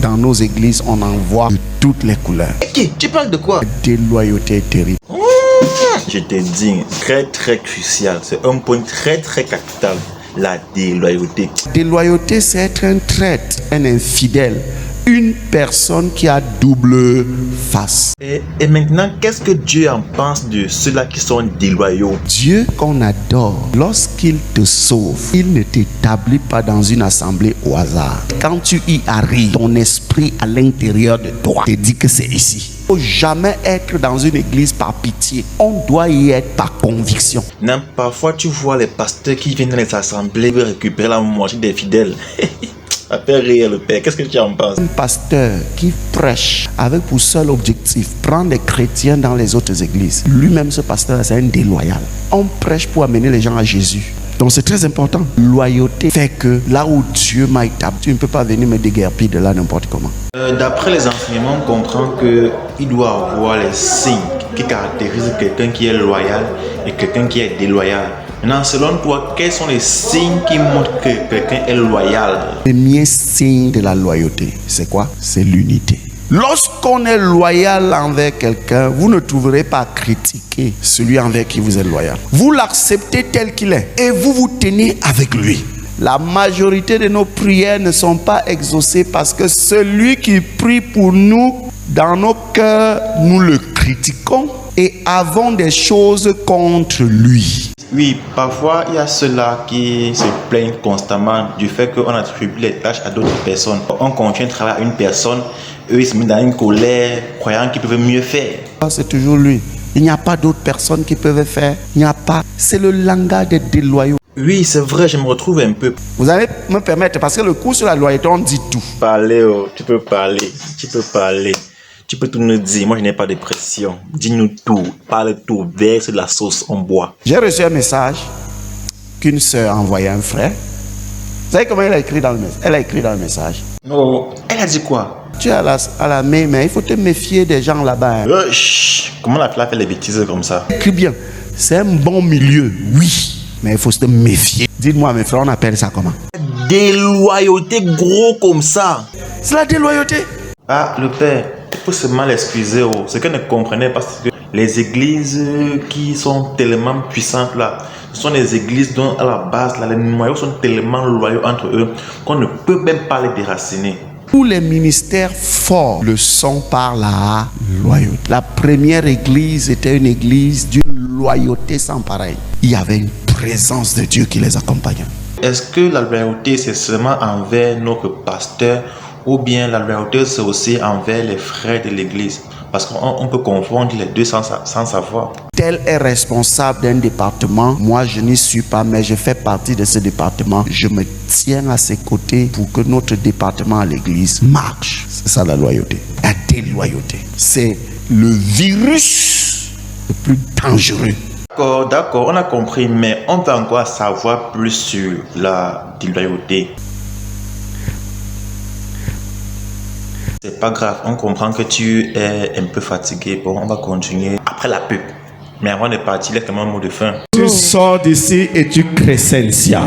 dans nos églises, on en voit de toutes les couleurs. Ok, tu parles de quoi? La déloyauté est terrible. Je te dis, très crucial. C'est un point très capital. La déloyauté. Déloyauté, c'est être un traître, un infidèle, une personne qui a double face. Et maintenant, qu'est-ce que Dieu en pense de ceux-là qui sont déloyaux? Dieu qu'on adore, lorsqu'il te sauve, il ne t'établit pas dans une assemblée au hasard. Quand tu y arrives, ton esprit à l'intérieur de toi te dit que c'est ici. Il ne faut jamais être dans une église par pitié. On doit y être par conviction. Non, parfois tu vois les pasteurs qui viennent dans les assemblées veulent récupérer la moitié des fidèles. Ça fait rire le père. Qu'est-ce que tu en penses? Un pasteur qui prêche avec pour seul objectif prendre des chrétiens dans les autres églises. Lui-même, ce pasteur, c'est un déloyal. On prêche pour amener les gens à Jésus. Donc c'est très important. Loyauté fait que là où Dieu m'a établi, tu ne peux pas venir me déguerpir de là n'importe comment. D'après les enseignements, on comprend qu'il doit avoir les signes qui caractérisent quelqu'un qui est loyal et quelqu'un qui est déloyal. Maintenant, selon toi, quels sont les signes qui montrent que quelqu'un est loyal? Le premier signe de la loyauté, c'est quoi? C'est l'unité. Lorsqu'on est loyal envers quelqu'un, vous ne trouverez pas à critiquer celui envers qui vous êtes loyal. Vous l'acceptez tel qu'il est et vous vous tenez avec lui. La majorité de nos prières ne sont pas exaucées parce que celui qui prie pour nous, dans nos cœurs, nous le critiquons et avons des choses contre lui. Oui, parfois il y a ceux-là qui se plaignent constamment du fait qu'on attribue les tâches à d'autres personnes. On continue de travailler à une personne, eux ils se mettent dans une colère, croyant qu'ils peuvent mieux faire. C'est toujours lui. Il n'y a pas d'autres personnes qui peuvent faire. Il n'y a pas. C'est le langage des déloyaux. Oui, c'est vrai, je me retrouve un peu. Vous allez me permettre, parce que le cours sur la loyauté, on dit tout. Parlez, oh, tu peux parler. Tu peux tout nous dire. Moi, je n'ai pas de pression. Dis-nous tout. Parle tout. Verse de la sauce, on boit. J'ai reçu un message qu'une sœur a envoyé à un frère. Vous savez comment elle a écrit dans le message? Elle a écrit dans le message. Non. Elle a dit quoi? Tu es à la main, mais il faut te méfier des gens là-bas. Hein. Comment la fille fait les bêtises comme ça? Écris bien. C'est un bon milieu, oui. Mais il faut se méfier. Dites-moi, mes frères, on appelle ça comment? Déloyauté gros comme ça. C'est la déloyauté. Ah, le père, il faut seulement l'excuser. Oh. Ce qu'elle ne comprenait pas, c'est que les églises qui sont tellement puissantes là, ce sont des églises dont à la base, là, les noyaux sont tellement loyaux entre eux qu'on ne peut même pas les déraciner. Tous les ministères forts le sont par la loyauté. La première église était une église d'une loyauté sans pareil. Il y avait une présence de Dieu qui les accompagnait. Est-ce que la loyauté c'est seulement envers notre pasteur ou bien la loyauté c'est aussi envers les frères de l'église? Parce qu'on peut confondre les deux sans savoir. Tel est responsable d'un département. Moi, je n'y suis pas, mais je fais partie de ce département. Je me tiens à ses côtés pour que notre département à l'église marche. C'est ça la loyauté. La déloyauté. C'est le virus le plus dangereux. D'accord, on a compris, mais on peut encore savoir plus sur la déloyauté. C'est pas grave, on comprend que tu es un peu fatigué. Bon, on va continuer après la pub. Mais avant de partir, laisse-moi un mot de fin. Tu sors d'ici et tu crescentia.